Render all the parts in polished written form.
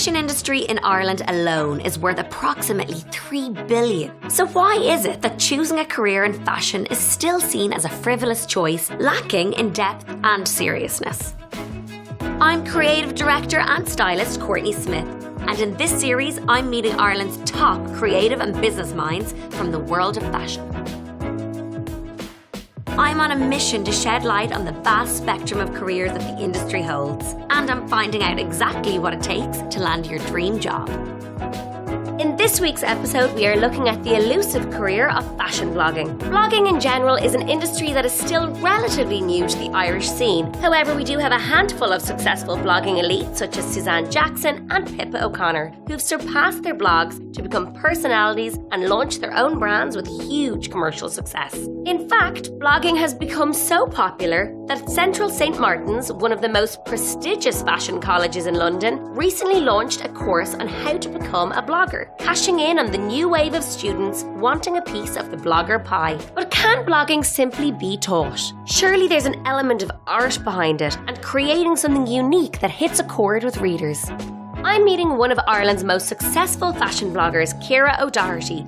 fashion industry in Ireland alone is worth approximately 3 billion. So why is it that choosing a career in fashion is still seen as a frivolous choice, lacking in depth and seriousness? I'm creative director and stylist Courtney Smith, and in this series I'm meeting Ireland's top creative and business minds from the world of fashion. I'm on a mission to shed light on the vast spectrum of careers that the industry holds, and I'm finding out exactly what it takes to land your dream job. In this week's episode, we are looking at the elusive career of fashion blogging. Blogging in general is an industry that is still relatively new to the Irish scene. However, we do have a handful of successful blogging elites such as Suzanne Jackson and Pippa O'Connor, who've surpassed their blogs to become personalities and launch their own brands with huge commercial success. In fact, blogging has become so popular that Central St. Martin's, one of the most prestigious fashion colleges in London, recently launched a course on how to become a blogger, cashing in on the new wave of students wanting a piece of the blogger pie. But can blogging simply be taught? Surely there's an element of art behind it and creating something unique that hits a chord with readers. I'm meeting one of Ireland's most successful fashion bloggers, Ciara O'Doherty,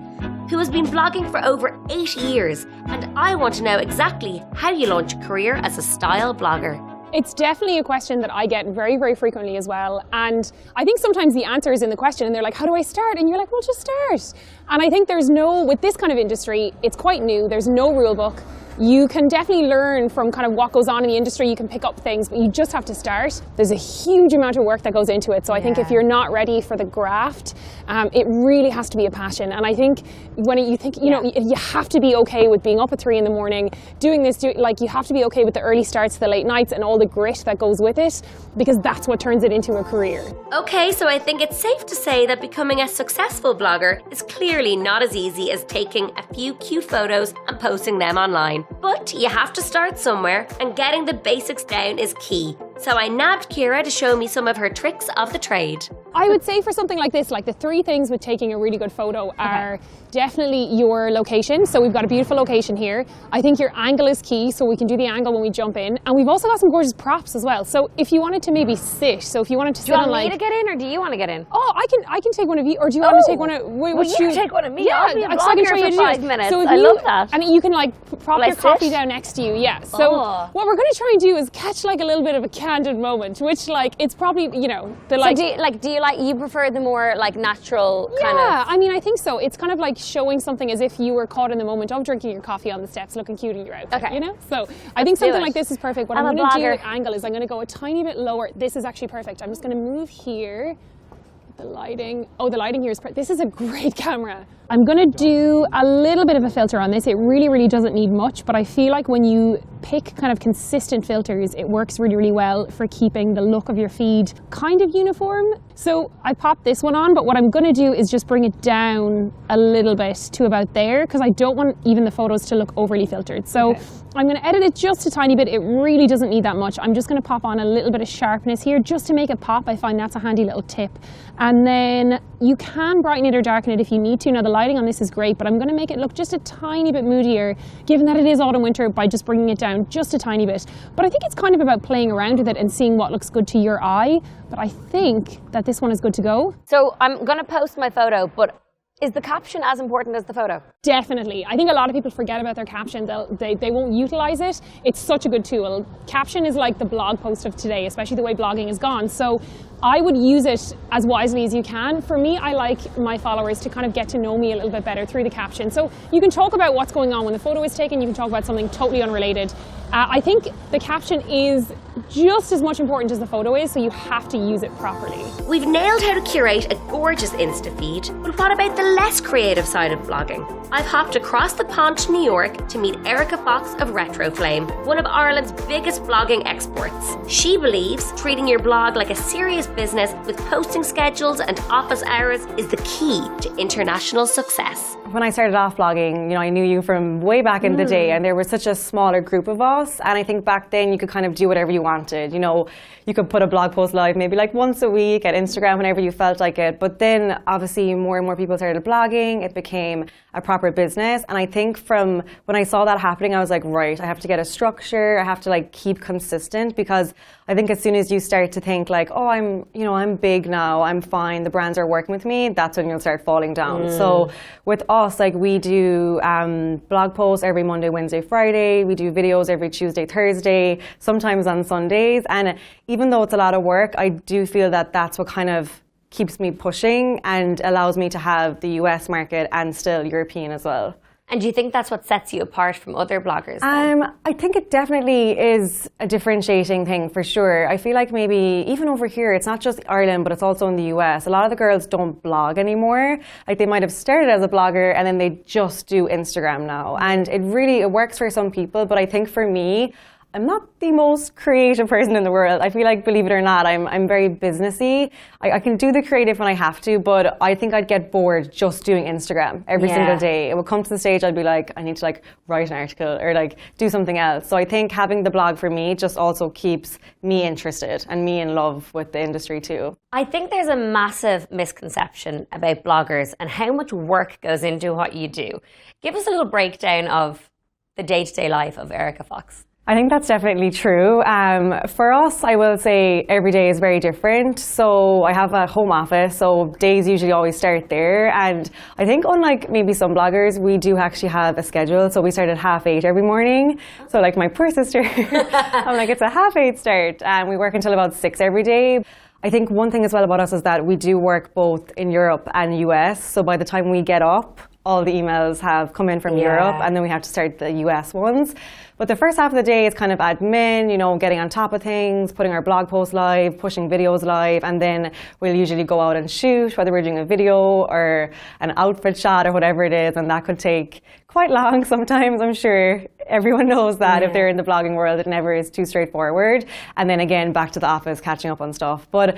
who has been blogging for over 8 years, and I want to know exactly how you launch a career as a style blogger. It's definitely a question that I get very, very frequently as well. And I think sometimes the answer is in the question and they're like, how do I start? And you're like, well, just start. And I think with this kind of industry, it's quite new. There's no rule book. You can definitely learn from kind of what goes on in the industry. You can pick up things, but you just have to start. There's a huge amount of work that goes into it. So I think if you're not ready for the graft, it really has to be a passion. And I think you know, you have to be okay with being up at 3 a.m, doing this, you have to be okay with the early starts, the late nights, and all the grit that goes with it, because that's what turns it into a career. Okay, so I think it's safe to say that becoming a successful blogger is clearly not as easy as taking a few cute photos and posting them online. But you have to start somewhere, and getting the basics down is key. So I nabbed Ciara to show me some of her tricks of the trade. I would say for something like this, like the 3 things with taking a really good photo are definitely your location. So we've got a beautiful location here. I think your angle is key, so we can do the angle when we jump in. And we've also got some gorgeous props as well. So if you wanted to maybe sit, so if you wanted to sit on Do you want me to get in, or do you want to get in? Oh, I can take one of you, or do you want to take one of... Well, you can take one of me. Yeah, I'll be a blogger for 5 minutes. So I love that. And you can prop your coffee down next to you, yeah. So what we're going to try and do is catch a little bit of a candid moment, which it's probably, you know, So do you prefer the more natural kind of? Yeah, I mean, I think so. It's kind of like showing something as if you were caught in the moment of drinking your coffee on the steps, looking cute in your outfit, you know? So I think something like this is perfect. What I'm going to do at angle is I'm going to go a tiny bit lower. This is actually perfect. I'm just going to move here. The lighting. Oh, the lighting here is perfect. This is a great camera. I'm going to do a little bit of a filter on this. It really, really doesn't need much, but I feel like when you pick kind of consistent filters, it works really, really well for keeping the look of your feed kind of uniform. So I popped this one on, but what I'm going to do is just bring it down a little bit to about there, because I don't want even the photos to look overly filtered. So I'm going to edit it just a tiny bit. It really doesn't need that much. I'm just going to pop on a little bit of sharpness here just to make it pop. I find that's a handy little tip. And then you can brighten it or darken it if you need to. Now the lighting on this is great, but I'm going to make it look just a tiny bit moodier, given that it is autumn winter, by just bringing it down just a tiny bit. But I think it's kind of about playing around with it and seeing what looks good to your eye. But I think that this one is good to go. So I'm going to post my photo, but is the caption as important as the photo? Definitely. I think a lot of people forget about their caption. They won't utilize it. It's such a good tool. Caption is like the blog post of today, especially the way blogging is gone. So I would use it as wisely as you can. For me, I like my followers to kind of get to know me a little bit better through the caption. So you can talk about what's going on when the photo is taken. You can talk about something totally unrelated. I think the caption is just as much important as the photo is, so you have to use it properly. We've nailed how to curate a gorgeous Insta feed, but what about the less creative side of blogging? I've hopped across the pond to New York to meet Erika of Retroflame, one of Ireland's biggest blogging exports. She believes treating your blog like a serious business with posting schedules and office hours is the key to international success. When I started off blogging, you know, I knew you from way back in the day, and there was such a smaller group of us, and I think back then you could kind of do whatever you wanted. You know, you could put a blog post live maybe once a week at Instagram whenever you felt like it. But then obviously more and more people started blogging. It became a proper business, and I think from when I saw that happening, I was like, right, I have to get a structure. I have to keep consistent, because I think as soon as you start to think oh, I'm I'm big now, I'm fine, the brands are working with me, that's when you'll start falling down. So with us, like we do blog posts every Monday, Wednesday, Friday. We do videos every Tuesday, Thursday, sometimes on Sundays. And even though it's a lot of work, I do feel that that's what kind of keeps me pushing and allows me to have the US market and still European as well. And do you think that's what sets you apart from other bloggers? I think it definitely is a differentiating thing for sure. I feel like maybe even over here, it's not just Ireland, but it's also in the US. A lot of the girls don't blog anymore. Like they might have started as a blogger and then they just do Instagram now. And it works for some people, but I think for me, I'm not the most creative person in the world. I feel like, believe it or not, I'm very businessy. I can do the creative when I have to, but I think I'd get bored just doing Instagram every single day. It would come to the stage, I'd be like, I need to like write an article or like do something else. So I think having the blog for me just also keeps me interested and me in love with the industry too. I think there's a massive misconception about bloggers and how much work goes into what you do. Give us a little breakdown of the day-to-day life of Erika Fox. I think that's definitely true. For us, I will say every day is very different. So I have a home office, so days usually always start there. And I think unlike maybe some bloggers, we do actually have a schedule. So we start at 8:30 every morning. So like my poor sister, I'm like, it's a 8:30 start. And we work until about 6 every day. I think one thing as well about us is that we do work both in Europe and US. So by the time we get up, all the emails have come in from Europe, and then we have to start the US ones. But the first half of the day is kind of admin, getting on top of things, putting our blog posts live, pushing videos live, and then we'll usually go out and shoot, whether we're doing a video or an outfit shot or whatever it is, and that could take quite long sometimes. I'm sure everyone knows that if they're in the blogging world, it never is too straightforward. And then again, back to the office, catching up on stuff. But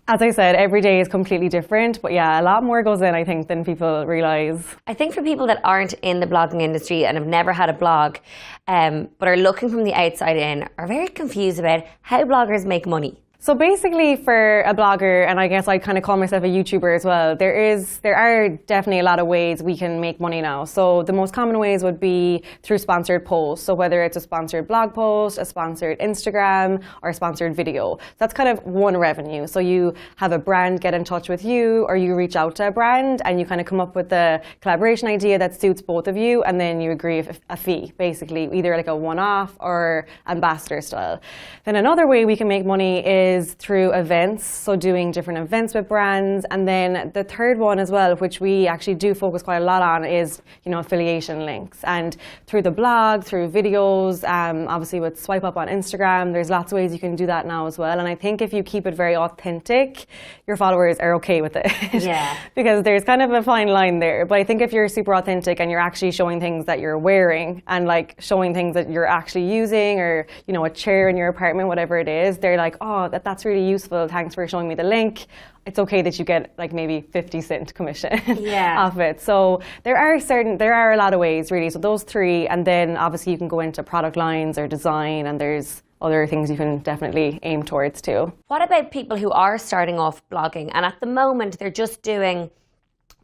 as I said, every day is completely different, but yeah, a lot more goes in, I think, than people realise. I think for people that aren't in the blogging industry and have never had a blog, but are looking from the outside in, are very confused about how bloggers make money. So basically for a blogger, and I guess I kind of call myself a YouTuber as well, there are definitely a lot of ways we can make money now. So the most common ways would be through sponsored posts. So whether it's a sponsored blog post, a sponsored Instagram, or a sponsored video. That's kind of one revenue. So you have a brand get in touch with you, or you reach out to a brand and you kind of come up with a collaboration idea that suits both of you, and then you agree a fee, basically, either like a one-off or ambassador style. Then another way we can make money is through events, so doing different events with brands. And then the third one as well, which we actually do focus quite a lot on, is affiliation links. And through the blog, through videos, obviously with swipe up on Instagram, there's lots of ways you can do that now as well. And I think if you keep it very authentic, your followers are okay with it. Yeah. Because there's kind of a fine line there. But I think if you're super authentic and you're actually showing things that you're wearing and like showing things that you're actually using, or a chair in your apartment, whatever it is, they're like, oh, that's really useful, thanks for showing me the link. It's okay that you get like maybe 50-cent commission off it. So there are a lot of ways really. So those three, and then obviously you can go into product lines or design, and there's other things you can definitely aim towards too. What about people who are starting off blogging and at the moment they're just doing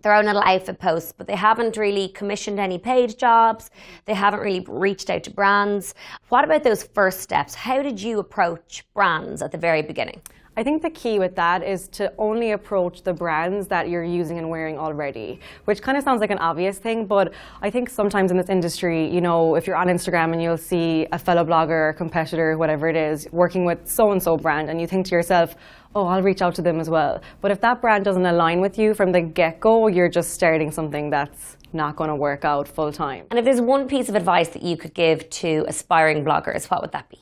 their own little outfit posts, but they haven't really commissioned any paid jobs, they haven't really reached out to brands? What about those first steps? How did you approach brands at the very beginning? I think the key with that is to only approach the brands that you're using and wearing already, which kind of sounds like an obvious thing, but I think sometimes in this industry, if you're on Instagram and you'll see a fellow blogger or competitor, whatever it is, working with so-and-so brand, and you think to yourself, oh, I'll reach out to them as well. But if that brand doesn't align with you from the get-go, you're just starting something that's not going to work out full time. And if there's one piece of advice that you could give to aspiring bloggers, what would that be?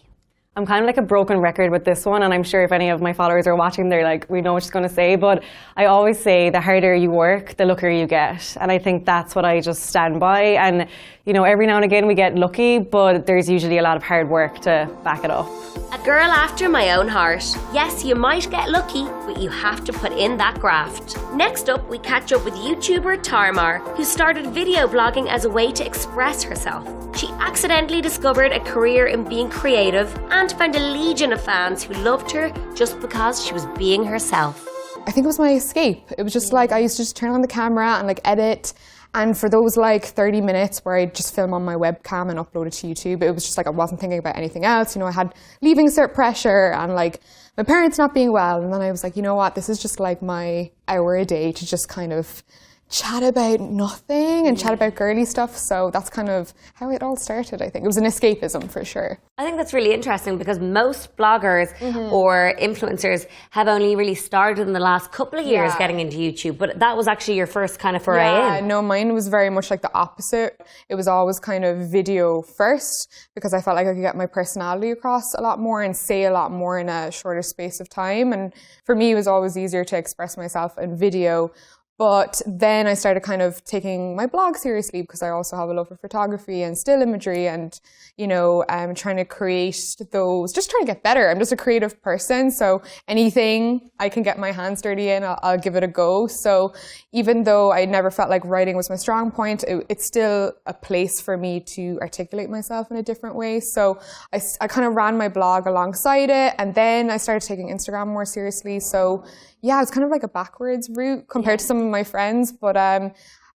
I'm kind of like a broken record with this one, and I'm sure if any of my followers are watching, they're like, we know what she's going to say, but I always say the harder you work, the luckier you get. And I think that's what I just stand by. And, every now and again we get lucky, but there's usually a lot of hard work to back it up. A girl after my own heart. Yes, you might get lucky, but you have to put in that graft. Next up, we catch up with YouTuber Armour, who started video blogging as a way to express herself. She accidentally discovered a career in being creative and found a legion of fans who loved her just because she was being herself. I think it was my escape. It was just like I used to just turn on the camera and like edit And for those like 30 minutes where I'd just film on my webcam and upload it to YouTube, it was just like I wasn't thinking about anything else. You know, I had leaving cert pressure and like my parents not being well. And then I was like, you know what, this is just like my hour a day to just kind of chat about nothing and chat about girly stuff. So that's kind of how it all started, I think. It was an escapism for sure. I think that's really interesting because most bloggers or influencers have only really started in the last couple of years getting into YouTube, but that was actually your first kind of foray in. No, mine was very much like the opposite. It was always kind of video first because I felt like I could get my personality across a lot more and say a lot more in a shorter space of time. And for me, it was always easier to express myself in video. But then I started kind of taking my blog seriously because I also have a love for photography and still imagery and, you know, trying to create those, just trying to get better. I'm just a creative person. So anything I can get my hands dirty in, I'll give it a go. So even though I never felt like writing was my strong point, it's still a place for me to articulate myself in a different way. So I kind of ran my blog alongside it. And then I started taking Instagram more seriously. So yeah, it's kind of like a backwards route compared to some of my friends, but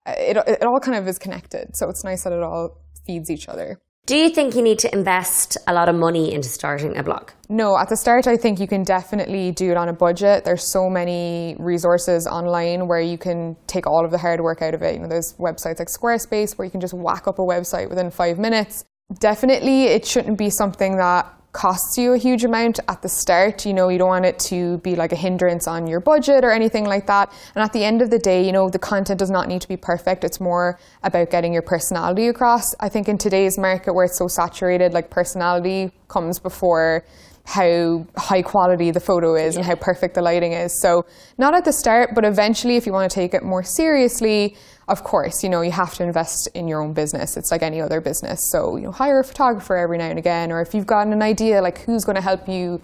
it all kind of is connected. So it's nice that it all feeds each other. Do you think you need to invest a lot of money into starting a blog? No, at the start, I think you can definitely do it on a budget. There's so many resources online where you can take all of the hard work out of it. You know, there's websites like Squarespace where you can just whack up a website within 5 minutes. Definitely, it shouldn't be something that costs you a huge amount at the start. You know, you don't want it to be like a hindrance on your budget or anything like that. And at the end of the day, you know, the content does not need to be perfect. It's more about getting your personality across. I think in today's market where it's so saturated, like personality comes before how high quality the photo is and how perfect the lighting is. So not at the start, but eventually if you want to take it more seriously, of course, you know, you have to invest in your own business. It's like any other business. So, you know, hire a photographer every now and again, or if you've gotten an idea, like who's going to help you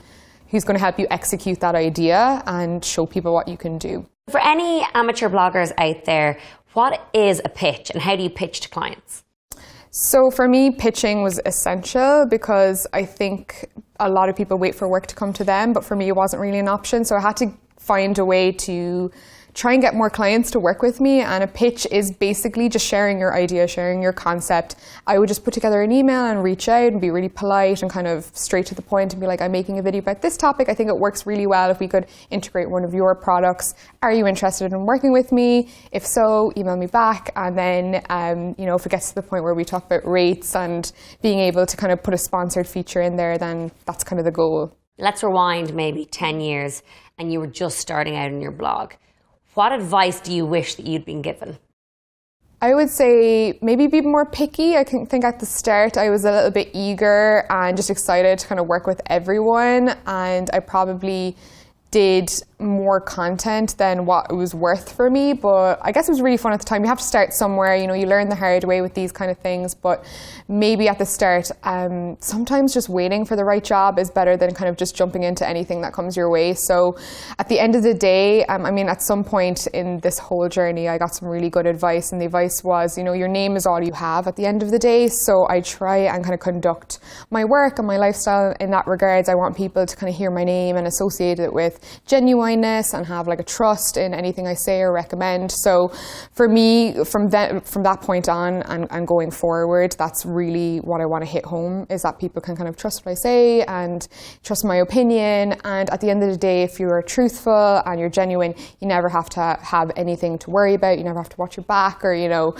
execute that idea and show people what you can do. For any amateur bloggers out there, what is a pitch and how do you pitch to clients? So for me, pitching was essential because I think a lot of people wait for work to come to them, but for me, it wasn't really an option. So I had to find a way to try and get more clients to work with me. And a pitch is basically just sharing your idea, sharing your concept. I would just put together an email and reach out and be really polite and kind of straight to the point and be like, I'm making a video about this topic. I think it works really well if we could integrate one of your products. Are you interested in working with me? If so, email me back. And then, you know, if it gets to the point where we talk about rates and being able to kind of put a sponsored feature in there, then that's kind of the goal. Let's rewind maybe 10 years and you were just starting out in your blog. What advice do you wish that you'd been given? I would say maybe be more picky. I think at the start I was a little bit eager and just excited to kind of work with everyone, and I probably did more content than what it was worth for me, but I guess it was really fun at the time. You have to start somewhere, you know, you learn the hard way with these kind of things, but maybe at the start, sometimes just waiting for the right job is better than kind of just jumping into anything that comes your way. So at the end of the day, I mean, at some point in this whole journey, I got some really good advice, and the advice was, you know, your name is all you have at the end of the day. So I try and kind of conduct my work and my lifestyle in that regards. I want people to kind of hear my name and associate it with genuineness and have like a trust in anything I say or recommend. So for me, from that point on and going forward, that's really what I want to hit home, is that people can kind of trust what I say and trust my opinion. And at the end of the day, if you're truthful and you're genuine, you never have to have anything to worry about. You never have to watch your back or, you know,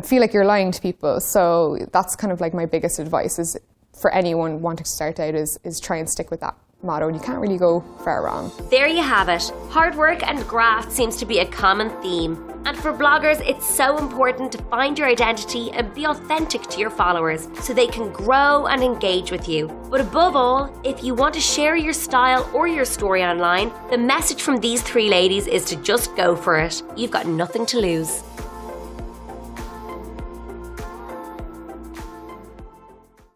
feel like you're lying to people. So that's kind of like my biggest advice, is for anyone wanting to start out, is try and stick with that motto, and you can't really go far wrong. There you have it. Hard work and graft seems to be a common theme. And for bloggers, it's so important to find your identity and be authentic to your followers so they can grow and engage with you. But above all, if you want to share your style or your story online, the message from these three ladies is to just go for it. You've got nothing to lose.